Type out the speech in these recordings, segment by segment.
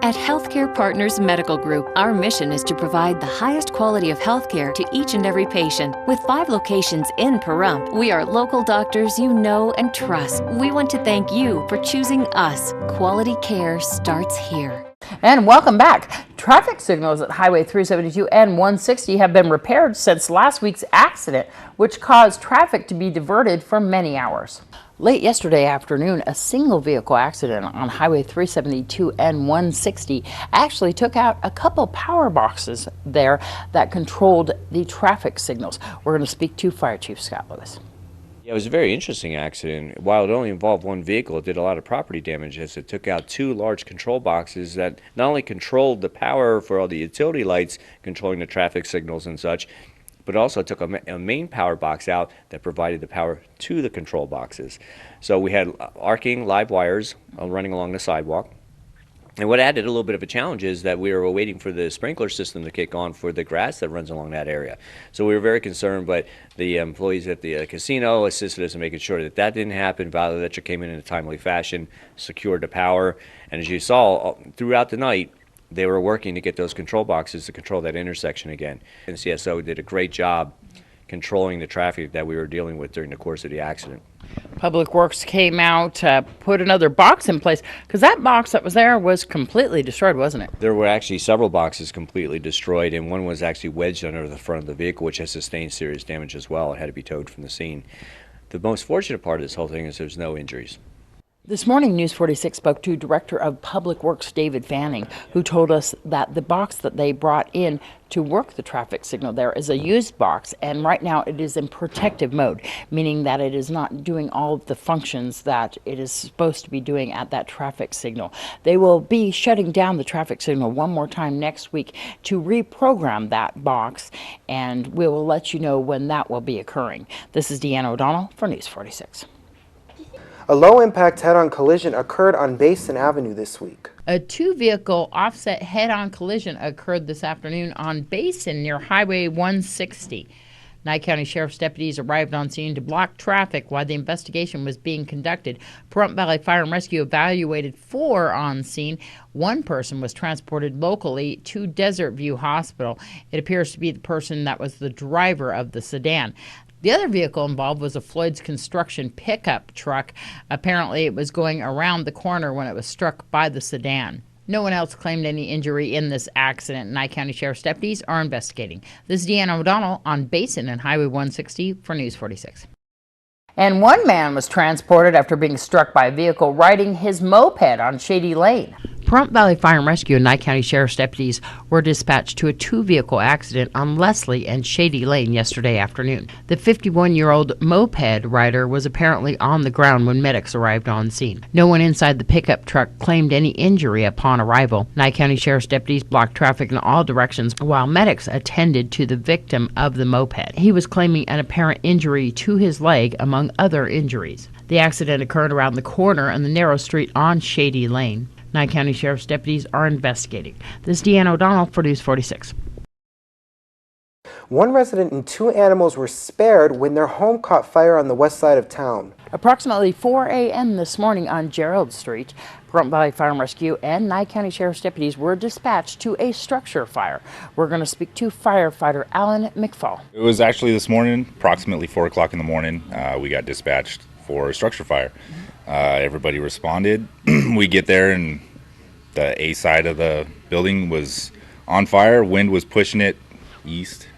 At Healthcare Partners Medical Group, our mission is to provide the highest quality of healthcare to each and every patient. With 5 locations in Pahrump, we are local doctors you know and trust. We want to thank you for choosing us. Quality care starts here. And welcome back. Traffic signals at Highway 372 and 160 have been repaired since last week's accident, which caused traffic to be diverted for many hours. Late yesterday afternoon, a single vehicle accident on Highway 372 and 160 actually took out a couple power boxes there that controlled the traffic signals. We're going to speak to Fire Chief Scott Lewis. Yeah, it was a very interesting accident. While it only involved one vehicle, it did a lot of property damage as it took out 2 large control boxes that not only controlled the power for all the utility lights, controlling the traffic signals and such, but also took a main power box out that provided the power to the control boxes. So we had arcing live wires running along the sidewalk. And what added a little bit of a challenge is that we were waiting for the sprinkler system to kick on for the grass that runs along that area. So we were very concerned, but the employees at the casino assisted us in making sure that that didn't happen. Valley Electric came in a timely fashion, secured the power, and as you saw throughout the night, they were working to get those control boxes to control that intersection again. And CSO did a great job controlling the traffic that we were dealing with during the course of the accident. Public Works came out, put another box in place, because that box that was there was completely destroyed, wasn't it? There were actually several boxes completely destroyed, and one was actually wedged under the front of the vehicle, which has sustained serious damage as well. It had to be towed from the scene. The most fortunate part of this whole thing is there's no injuries. This morning, News 46 spoke to Director of Public Works David Fanning, who told us that the box that they brought in to work the traffic signal there is a used box, and right now it is in protective mode, meaning that it is not doing all of the functions that it is supposed to be doing at that traffic signal. They will be shutting down the traffic signal one more time next week to reprogram that box, and we will let you know when that will be occurring. This is Deanna O'Donnell for News 46. A low-impact head-on collision occurred on Basin Avenue this week. A 2-vehicle offset head-on collision occurred this afternoon on Basin near Highway 160. Nye County Sheriff's deputies arrived on scene to block traffic while the investigation was being conducted. Pahrump Valley Fire and Rescue evaluated 4 on scene. 1 person was transported locally to Desert View Hospital. It appears to be the person that was the driver of the sedan. The other vehicle involved was a Floyd's Construction pickup truck. Apparently, it was going around the corner when it was struck by the sedan. No one else claimed any injury in this accident. Nye County Sheriff's deputies are investigating. This is Deanna O'Donnell on Basin and Highway 160 for News 46. And 1 man was transported after being struck by a vehicle riding his moped on Shady Lane. Pahrump Valley Fire and Rescue and Nye County Sheriff's deputies were dispatched to a 2-vehicle accident on Leslie and Shady Lane yesterday afternoon. The 51-year-old moped rider was apparently on the ground when medics arrived on scene. No one inside the pickup truck claimed any injury upon arrival. Nye County Sheriff's deputies blocked traffic in all directions while medics attended to the victim of the moped. He was claiming an apparent injury to his leg, among other injuries. The accident occurred around the corner on the narrow street on Shady Lane. Nye County Sheriff's deputies are investigating. This is Deanna O'Donnell for News 46. 1 resident and 2 animals were spared when their home caught fire on the west side of town. Approximately 4 a.m. this morning on Gerald Street, Pahrump Valley Fire and Rescue and Nye County Sheriff's deputies were dispatched to a structure fire. We're going to speak to firefighter Alan McFall. It was actually this morning, approximately 4 o'clock in the morning. We got dispatched for a structure fire. Everybody responded. We get there and the A side of the building was on fire. Wind was pushing it east,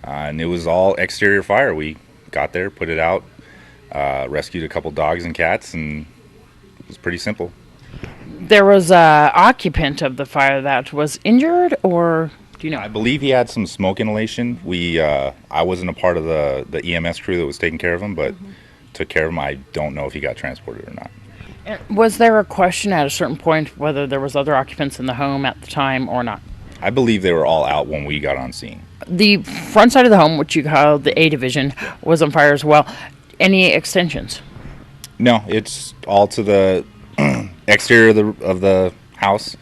and it was all exterior fire. We got there, put it out, rescued a couple dogs and cats, and it was pretty simple. There was an occupant of the fire that was injured, or do you know? I believe he had some smoke inhalation. I wasn't a part of the EMS crew that was taking care of him, but took care of him. I don't know if he got transported or not. Was there a question at a certain point whether there was other occupants in the home at the time or not? I believe they were all out when we got on scene. The front side of the home, which you call the A division, was on fire as well. Any extensions? No, it's all to the exterior of the house,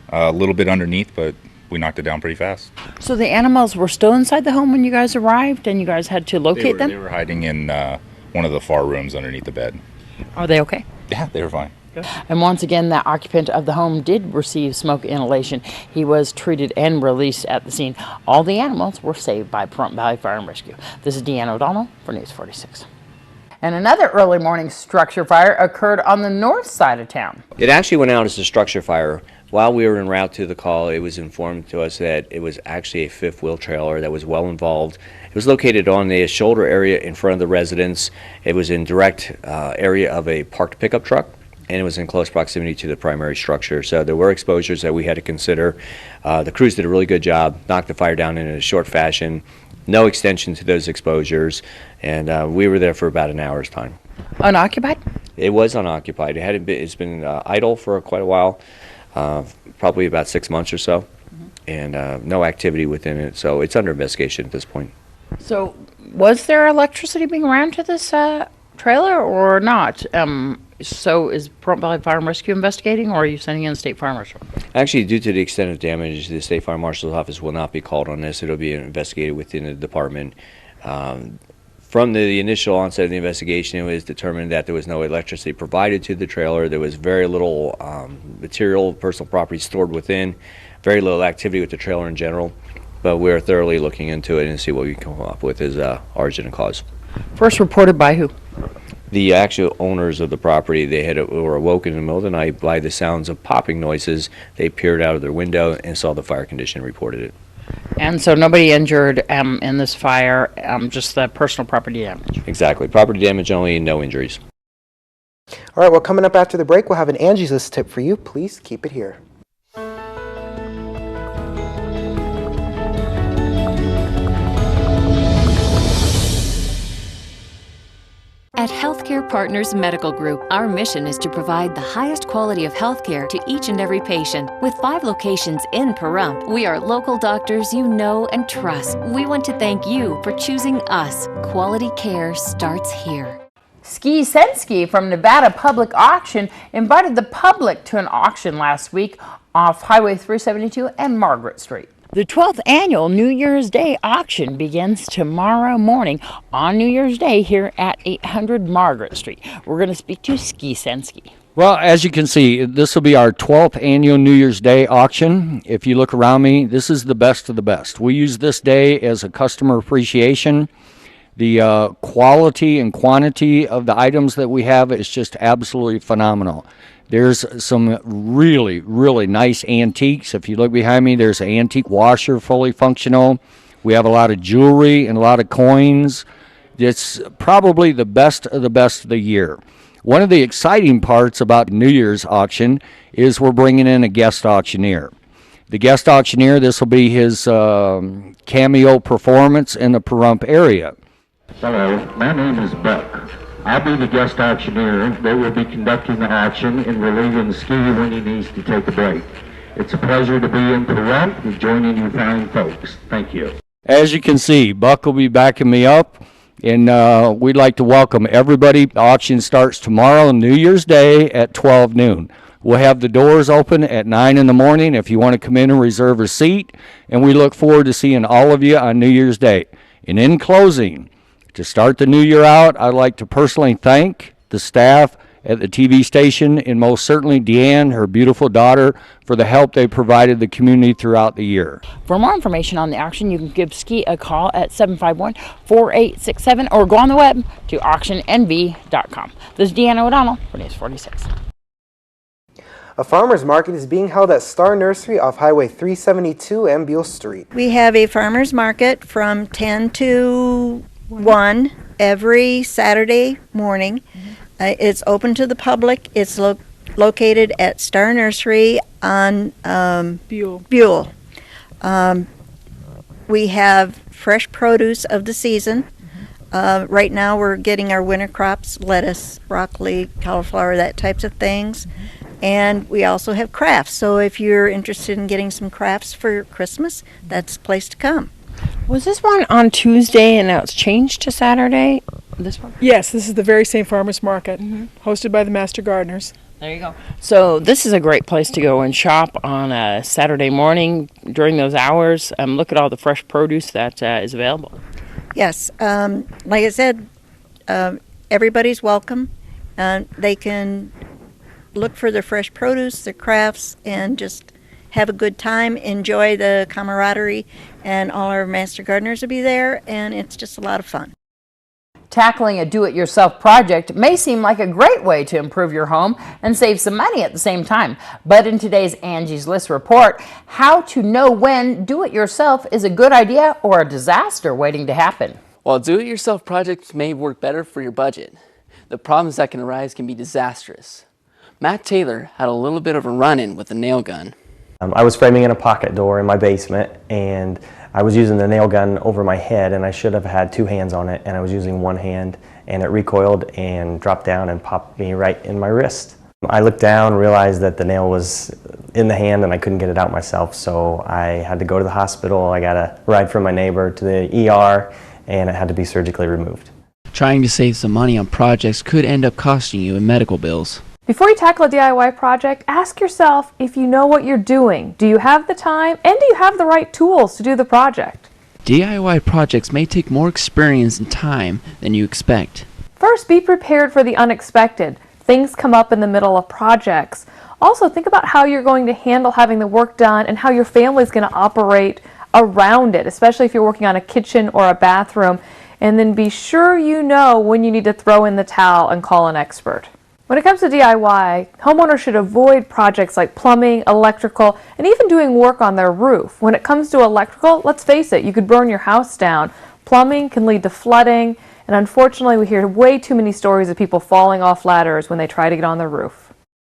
a little bit underneath, but we knocked it down pretty fast. So the animals were still inside the home when you guys arrived, and you guys had to locate them? They were hiding in one of the far rooms underneath the bed. Are they okay? Yeah, they were fine. And once again, the occupant of the home did receive smoke inhalation. He was treated and released at the scene. All the animals were saved by Pahrump Valley Fire and Rescue. This is Deanna O'Donnell for News 46. And another early morning structure fire occurred on the north side of town. It actually went out as a structure fire. While we were en route to the call, it was informed to us that it was actually a fifth wheel trailer that was well involved. It was located on the shoulder area in front of the residence. It was in direct area of a parked pickup truck, and it was in close proximity to the primary structure. So there were exposures that we had to consider. The crews did a really good job, knocked the fire down in a short fashion. No extension to those exposures, and we were there for about an hour's time. Unoccupied? It was unoccupied. It's been idle for quite a while, probably about 6 months or so, and no activity within it. So it's under investigation at this point. So was there electricity being ran to this trailer or not? So is Pahrump Valley Fire and Rescue investigating, or are you sending in the State Fire Marshal? Actually, due to the extent of damage, the State Fire Marshal's office will not be called on this. It'll be investigated within the department. From the initial onset of the investigation, it was determined that there was no electricity provided to the trailer. There was very little material, personal property stored within, very little activity with the trailer in general. But we're thoroughly looking into it and see what we can come up with as origin and cause. First reported by who? The actual owners of the property, were awoken in the middle of the night by the sounds of popping noises. They peered out of their window and saw the fire condition and reported it. And so nobody injured in this fire, just the personal property damage. Exactly. Property damage only, no injuries. All right, well, coming up after the break, we'll have an Angie's List tip for you. Please keep it here. At Healthcare Partners Medical Group, our mission is to provide the highest quality of healthcare to each and every patient. With 5 locations in Pahrump, we are local doctors you know and trust. We want to thank you for choosing us. Quality care starts here. Ski Senski from Nevada Public Auction invited the public to an auction last week off Highway 372 and Margaret Street. The 12th annual New Year's Day auction begins tomorrow morning on New Year's Day here at 800 Margaret Street. We're going to speak to Ski Senski. Well, as you can see, this will be our 12th annual New Year's Day auction. If you look around me, this is the best of the best. We use this day as a customer appreciation. The quality and quantity of the items that we have is just absolutely phenomenal. There's some really, really nice antiques. If you look behind me, there's an antique washer, fully functional. We have a lot of jewelry and a lot of coins. It's probably the best of the year. One of the exciting parts about New Year's auction is we're bringing in a guest auctioneer. The guest auctioneer, this will be his cameo performance in the Pahrump area. Hello, my name is Buck. I'll be the guest auctioneer. They will be conducting the auction and relieving Ski when he needs to take a break. It's a pleasure to be in Pahrump and joining you fine folks. Thank you. As you can see, Buck will be backing me up, and we'd like to welcome everybody. The auction starts tomorrow, New Year's Day at 12 noon. We'll have the doors open at 9 in the morning if you want to come in and reserve a seat, and we look forward to seeing all of you on New Year's Day. And in closing, to start the new year out, I'd like to personally thank the staff at the TV station and most certainly Deanne, her beautiful daughter, for the help they provided the community throughout the year. For more information on the auction, you can give Ski a call at 751-4867 or go on the web to auctionnv.com. This is Deanna O'Donnell for News 46. A farmer's market is being held at Star Nursery off Highway 372 and Beale Street. We have a farmer's market from 10 to 1 every Saturday morning. It's open to the public. It's located at Star Nursery on Buell. We have fresh produce of the season. Right now we're getting our winter crops, lettuce, broccoli, cauliflower, that types of things. And we also have crafts. So if you're interested in getting some crafts for Christmas, that's the place to come. Was this one on Tuesday and now it's changed to Saturday? This one? Yes, this is the very same farmers market, hosted by the Master Gardeners. There you go. So this is a great place to go and shop on a Saturday morning during those hours. Look at all the fresh produce that is available. Yes, like I said, everybody's welcome. They can look for their fresh produce, their crafts, and just have a good time, enjoy the camaraderie, and all our master gardeners will be there, and it's just a lot of fun. Tackling a do-it-yourself project may seem like a great way to improve your home and save some money at the same time. But in today's Angie's List report, how to know when do-it-yourself is a good idea or a disaster waiting to happen. While do-it-yourself projects may work better for your budget, the problems that can arise can be disastrous. Matt Taylor had a little bit of a run-in with a nail gun. I was framing in a pocket door in my basement, and I was using the nail gun over my head, and I should have had two hands on it, and I was using one hand, and it recoiled and dropped down and popped me right in my wrist. I looked down, realized that the nail was in the hand and I couldn't get it out myself, so I had to go to the hospital. I got a ride from my neighbor to the ER, and it had to be surgically removed. Trying to save some money on projects could end up costing you in medical bills. Before you tackle a DIY project, ask yourself if you know what you're doing. Do you have the time and do you have the right tools to do the project? DIY projects may take more experience and time than you expect. First, be prepared for the unexpected. Things come up in the middle of projects. Also, think about how you're going to handle having the work done and how your family is going to operate around it, especially if you're working on a kitchen or a bathroom. And then be sure you know when you need to throw in the towel and call an expert. When it comes to DIY, homeowners should avoid projects like plumbing, electrical, and even doing work on their roof. When it comes to electrical, let's face it, you could burn your house down. Plumbing can lead to flooding, and unfortunately we hear way too many stories of people falling off ladders when they try to get on their roof.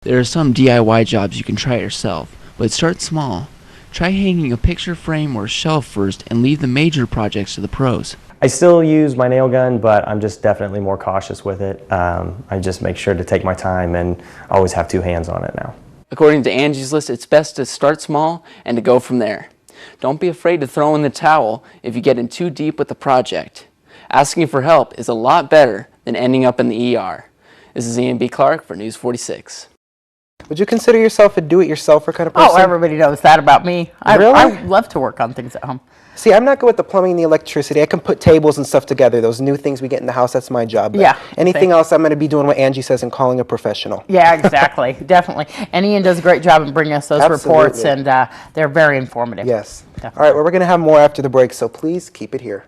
There are some DIY jobs you can try yourself, but start small. Try hanging a picture frame or shelf first and leave the major projects to the pros. I still use my nail gun, but I'm just definitely more cautious with it. I just make sure to take my time and always have two hands on it now. According to Angie's List, it's best to start small and to go from there. Don't be afraid to throw in the towel if you get in too deep with the project. Asking for help is a lot better than ending up in the ER. This is Ian B. Clark for News 46. Would you consider yourself a do-it-yourselfer kind of person? Oh, everybody knows that about me. Really? I love to work on things at home. See, I'm not good with the plumbing and the electricity. I can put tables and stuff together. Those new things we get in the house, that's my job. But yeah. anything else, I'm going to be doing what Angie says and calling a professional. Yeah, exactly. Definitely. And Ian does a great job in bringing us those reports, and they're very informative. Yes. Definitely. All right, well, we're going to have more after the break, so please keep it here.